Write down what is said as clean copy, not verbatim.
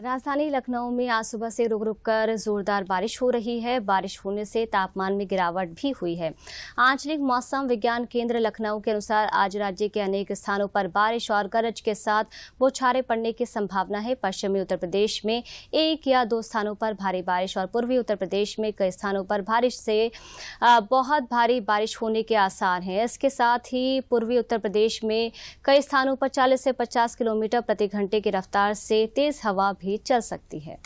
राजधानी लखनऊ में आज सुबह से रुक रुक कर जोरदार बारिश हो रही है। बारिश होने से तापमान में गिरावट भी हुई है। आंचलिक मौसम विज्ञान केंद्र लखनऊ के अनुसार आज राज्य के अनेक स्थानों पर बारिश और गरज के साथ बौछारें पड़ने की संभावना है। पश्चिमी उत्तर प्रदेश में 1 या 2 स्थानों पर भारी बारिश और पूर्वी उत्तर प्रदेश में कई स्थानों पर बारिश से बहुत भारी बारिश होने के आसार हैं। इसके साथ ही पूर्वी उत्तर प्रदेश में कई स्थानों पर 40 से 50 किलोमीटर प्रति घंटे की रफ्तार से तेज हवा भी चल सकती है।